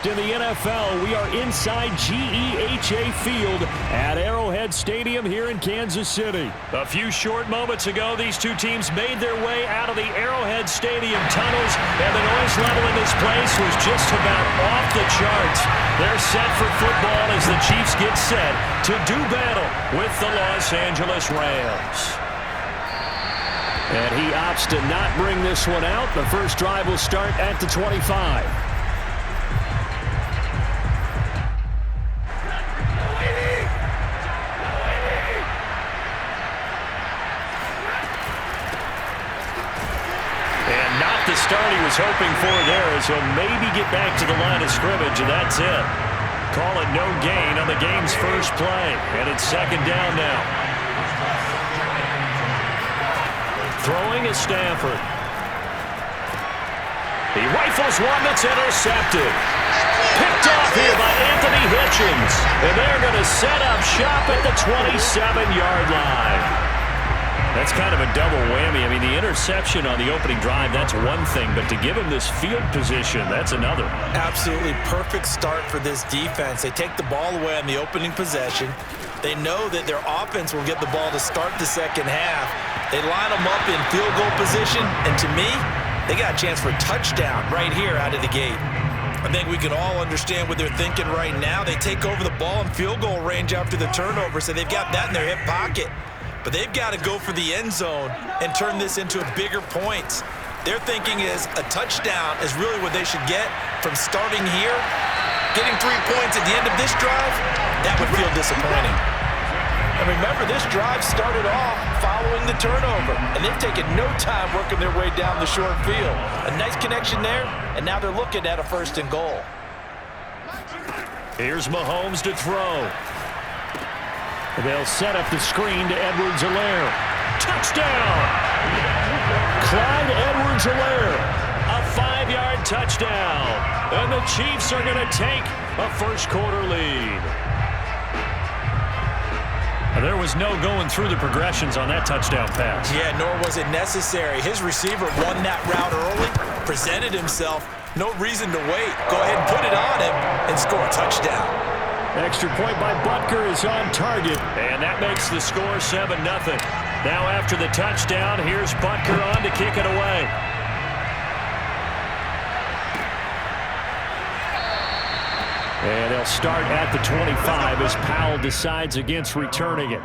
in the NFL. We are inside GEHA Field at Arrowhead Stadium here in Kansas City. A few short moments ago, these two teams made their way out of the Arrowhead Stadium tunnels, and the noise level in this place was just about off the charts. They're set for football as the Chiefs get set to do battle with the Los Angeles Rams. And he opts to not bring this one out. The first drive will start at the 25. And not the start he was hoping for there, as he'll maybe get back to the line of scrimmage, and that's it. Call it no gain on the game's first play, and it's second down now. Throwing is Stafford. He rifles one that's intercepted. Picked off here by Anthony Hitchens. And they're going to set up shop at the 27-yard line. That's kind of a double whammy. I mean, the interception on the opening drive, that's one thing. But to give him this field position, that's another. Absolutely perfect start for this defense. They take the ball away on the opening possession. They know that their offense will get the ball to start the second half. They line them up in field goal position, and to me, they got a chance for a touchdown right here out of the gate. I think we can all understand what they're thinking right now. They take over the ball in field goal range after the turnover, so they've got that in their hip pocket. But they've got to go for the end zone and turn this into bigger points. Their thinking is a touchdown is really what they should get from starting here. Getting 3 points at the end of this drive, that would feel disappointing. And remember, this drive started off following the turnover, and they've taken no time working their way down the short field. A nice connection there, and now they're looking at a first and goal. Here's Mahomes to throw. They'll set up the screen to Edwards-Helaire. Touchdown! Clyde Edwards-Helaire. A 5-yard touchdown. And the Chiefs are going to take a first-quarter lead. There was no going through the progressions on that touchdown pass. Yeah, nor was it necessary. His receiver won that route early, presented himself. No reason to wait. Go ahead and put it on him and score a touchdown. Extra point by Butker is on target, and that makes the score 7-0. Now after the touchdown, here's Butker on to kick it away. And they'll start at the 25 as Powell decides against returning it.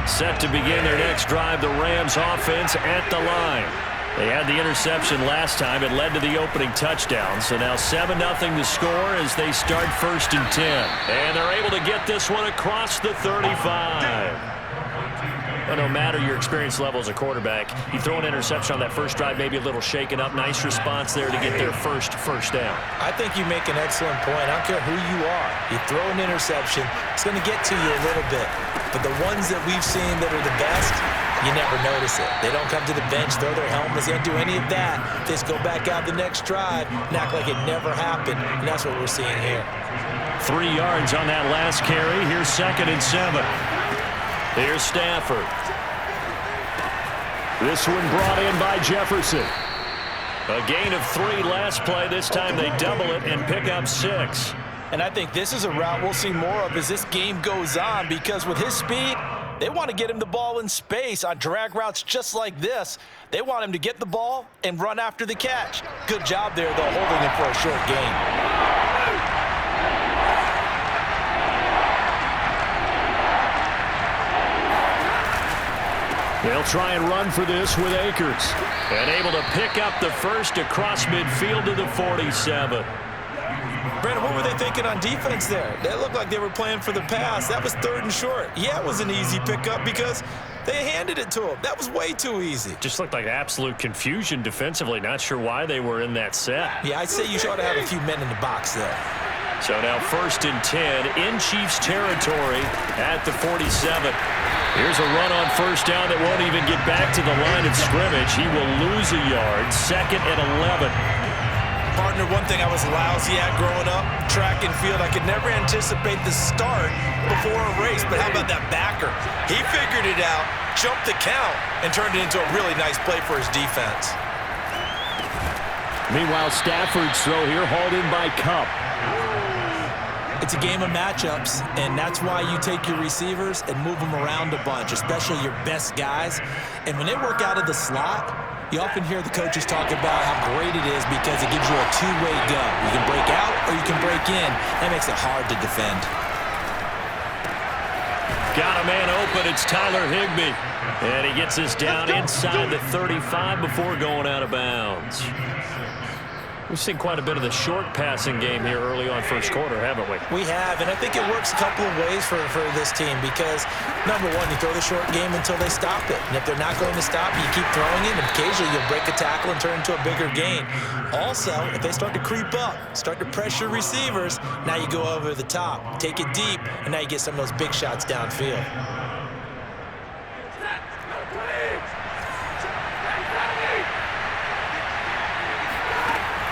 Set to begin their next drive, the Rams offense at the line. They had the interception last time. It led to the opening touchdown. So now 7-0 to score as they start 1st and 10. And they're able to get this one across the 35. Well, no matter your experience level as a quarterback, you throw an interception on that first drive, maybe a little shaken up. Nice response there to get their first down. I think you make an excellent point. I don't care who you are. You throw an interception, it's going to get to you a little bit. But the ones that we've seen that are the best, you never notice it. They don't come to the bench, throw their helmets. They don't do any of that. They just go back out the next drive and act like it never happened. And that's what we're seeing here. 3 yards on that last carry. Here's 2nd and 7. Here's Stafford. This one brought in by Jefferson. A gain of 3 last play. This time they double it and pick up 6. And I think this is a route we'll see more of as this game goes on, because with his speed, they want to get him the ball in space on drag routes just like this. They want him to get the ball and run after the catch. Good job there, though, holding him for a short gain. They'll try and run for this with Akers. And able to pick up the first across midfield to the 47. Brandon, what were they thinking on defense there? They looked like they were playing for the pass. That was 3rd and short. Yeah, it was an easy pickup because they handed it to him. That was way too easy. Just looked like absolute confusion defensively. Not sure why they were in that set. Yeah, I'd say you ought to have a few men in the box there. So now 1st and 10 in Chiefs territory at the 47. Here's a run on 1st down that won't even get back to the line of scrimmage. He will lose a yard. 2nd and 11. Partner, one thing I was lousy at growing up, track and field, I could never anticipate the start before a race, but how about that backer? He figured it out, jumped the count, and turned it into a really nice play for his defense. Meanwhile, Stafford's throw here hauled in by Kupp. It's a game of matchups, and that's why you take your receivers and move them around a bunch, especially your best guys. And when they work out of the slot, you often hear the coaches talk about how great it is because it gives you a two-way go. You can break out or you can break in. That makes it hard to defend. Got a man open. It's Tyler Higbee. And he gets us down inside the 35 before going out of bounds. We've seen quite a bit of the short passing game here early on first quarter, haven't we? We have, and I think it works a couple of ways for this team because, number one, you throw the short game until they stop it. And if they're not going to stop, you keep throwing it, and occasionally you'll break a tackle and turn into a bigger gain. Also, if they start to creep up, start to pressure receivers, now you go over the top, take it deep, and now you get some of those big shots downfield.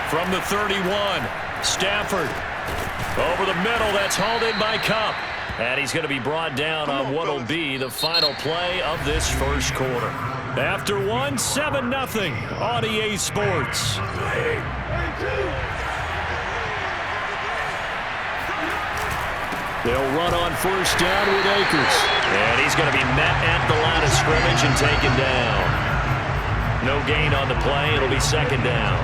From the 31, Stafford. Over the middle, that's hauled in by Kupp. And he's going to be brought down on what will be the final play of this first quarter. After one, 7-0 on EA Sports. They'll run on first down with Akers. And he's going to be met at the line of scrimmage and taken down. No gain on the play. It'll be second down.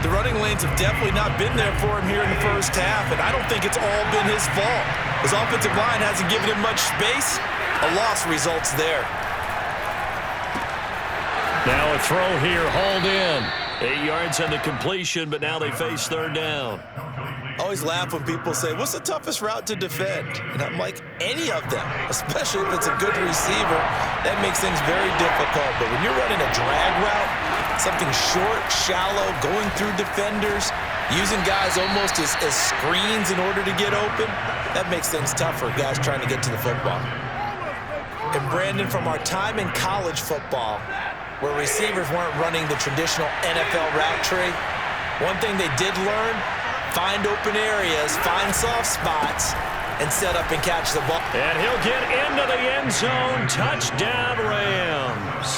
The running lanes have definitely not been there for him here in the first half, and I don't think it's all been his fault. His offensive line hasn't given him much space. A loss results there. Now a throw here, hauled in. 8 yards on the completion, but now they face third down. I always laugh when people say, what's the toughest route to defend? And I'm like, any of them, especially if it's a good receiver. That makes things very difficult. But when you're running a drag route, something short, shallow, going through defenders, using guys almost as screens in order to get open, that makes things tough for guys trying to get to the football. And Brandon, from our time in college football, where receivers weren't running the traditional NFL route tree, one thing they did learn, find open areas, find soft spots, and set up and catch the ball. And he'll get into the end zone. Touchdown, Rams.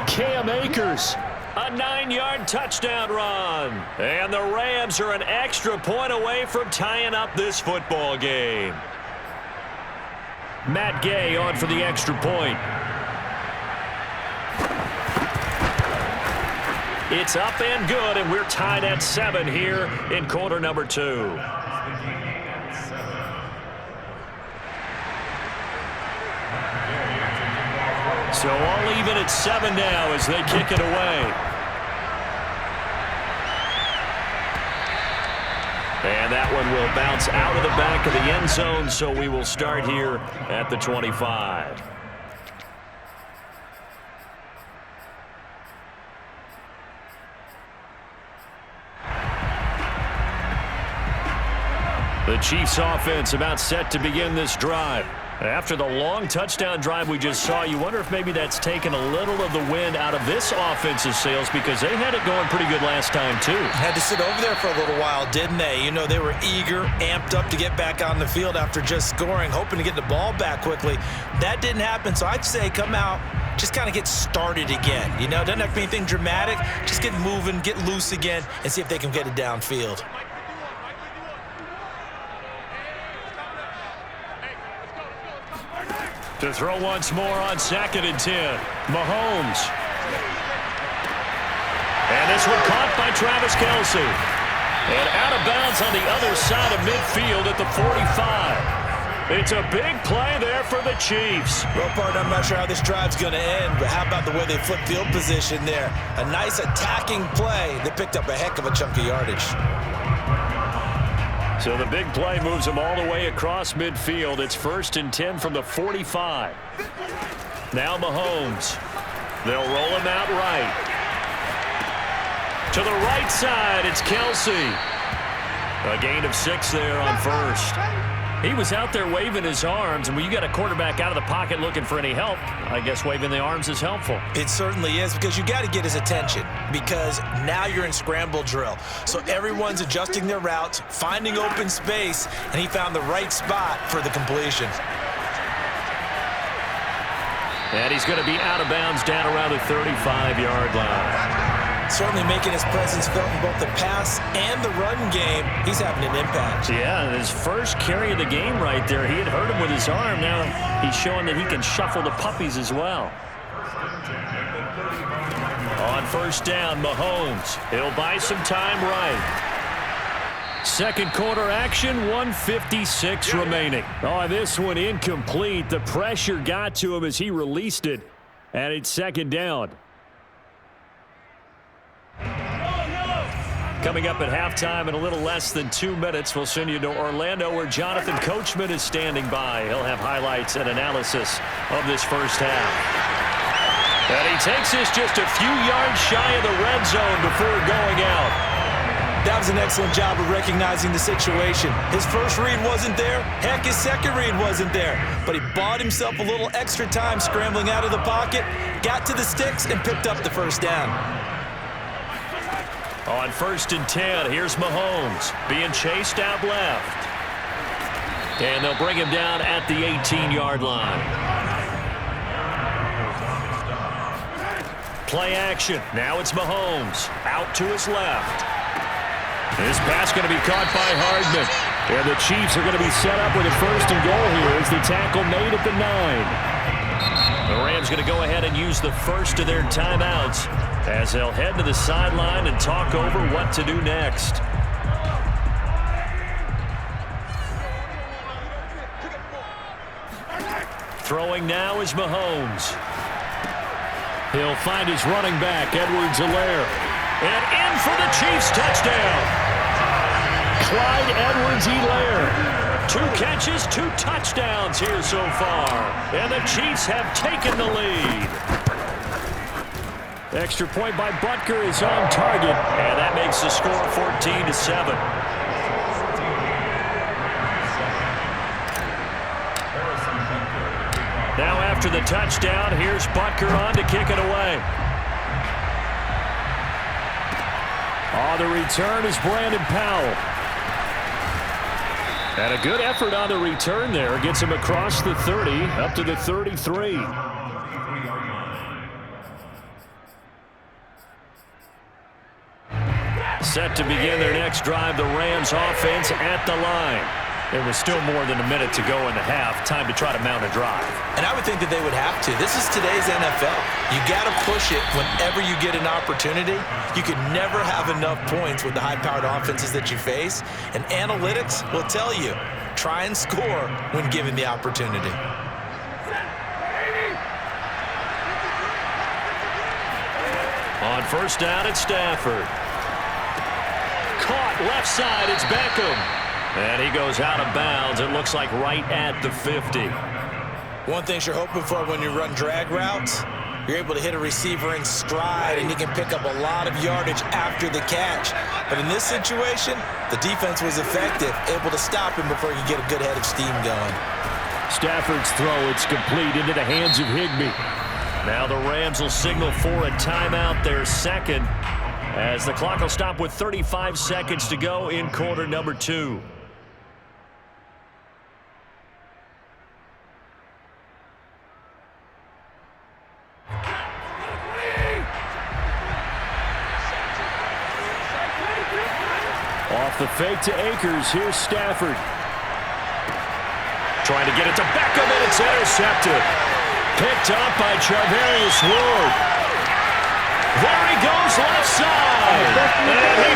Cam Akers, a 9-yard touchdown run. And the Rams are an extra point away from tying up this football game. Matt Gay on for the extra point. It's up and good, and we're tied at 7 here in quarter number 2. So all even at 7 now as they kick it away. And that one will bounce out of the back of the end zone, so we will start here at the 25. The Chiefs offense about set to begin this drive. After the long touchdown drive we just saw, you wonder if maybe that's taken a little of the wind out of this offensive sails because they had it going pretty good last time too. Had to sit over there for a little while, didn't they? You know, they were eager, amped up to get back on the field after just scoring, hoping to get the ball back quickly. That didn't happen, so I'd say come out, just kind of get started again. You know, doesn't have to be anything dramatic. Just get moving, get loose again, and see if they can get it downfield. To throw once more on 2nd and 10. Mahomes. And this one caught by Travis Kelce. And out of bounds on the other side of midfield at the 45. It's a big play there for the Chiefs. Well, partner, I'm not sure how this drive's going to end, but how about the way they flip field position there? A nice attacking play that picked up a heck of a chunk of yardage. So the big play moves them all the way across midfield. It's 1st and 10 from the 45. Now Mahomes. They'll roll him out right. To the right side, it's Kelce. A gain of 6 there on first. He was out there waving his arms, and when you got a quarterback out of the pocket looking for any help, I guess waving the arms is helpful. It certainly is, because you got to get his attention, because now you're in scramble drill. So everyone's adjusting their routes, finding open space, and he found the right spot for the completion. And he's going to be out of bounds down around the 35-yard line. Certainly making his presence felt in both the pass and the run game. He's having an impact. Yeah, his first carry of the game right there. He had hurt him with his arm. Now he's showing that he can shuffle the puppies as well. On first down, Mahomes. He'll buy some time right. Second quarter action, 1:56 remaining. Oh, this one incomplete. The pressure got to him as he released it. And it's second down. Coming up at halftime in a little less than 2 minutes, we'll send you to Orlando where Jonathan Coachman is standing by. He'll have highlights and analysis of this first half. And he takes this just a few yards shy of the red zone before going out. That was an excellent job of recognizing the situation. His first read wasn't there. Heck, his second read wasn't there. But he bought himself a little extra time scrambling out of the pocket, got to the sticks, and picked up the first down. On first and 10, here's Mahomes being chased out left. And they'll bring him down at the 18-yard line. Play action. Now it's Mahomes out to his left. This pass going to be caught by Hardman. And the Chiefs are going to be set up with a first and goal here as the tackle made at the 9. The Rams going to go ahead and use the first of their timeouts as they'll head to the sideline and talk over what to do next. Throwing now is Mahomes. He'll find his running back, Edwards-Helaire. And in for the Chiefs touchdown. Clyde Edwards-Helaire. 2 catches, 2 touchdowns here so far. And the Chiefs have taken the lead. Extra point by Butker is on target. And that makes the score 14-7. Now after the touchdown, here's Butker on to kick it away. The return is Brandon Powell. And a good effort on the return there. Gets him across the 30, up to the 33. Set to begin their next drive, the Rams offense at the line. There was still more than a minute to go in the half. Time to try to mount a drive. And I would think that they would have to. This is today's NFL. You got to push it whenever you get an opportunity. You can never have enough points with the high-powered offenses that you face. And analytics will tell you, try and score when given the opportunity. On first down, it's Stafford. Caught left side, it's Beckham. And he goes out of bounds. It looks like right at the 50. One thing you're hoping for when you run drag routes, you're able to hit a receiver in stride, and he can pick up a lot of yardage after the catch. But in this situation, the defense was effective, able to stop him before he could get a good head of steam going. Stafford's throw, it's complete into the hands of Higbee. Now the Rams will signal for a timeout, their second, as the clock will stop with 35 seconds to go in quarter number 2. Off the fake to Akers, here's Stafford. Trying to get it to Beckham, and it's intercepted. Picked up by Charvarius Ward. There he goes left side. And he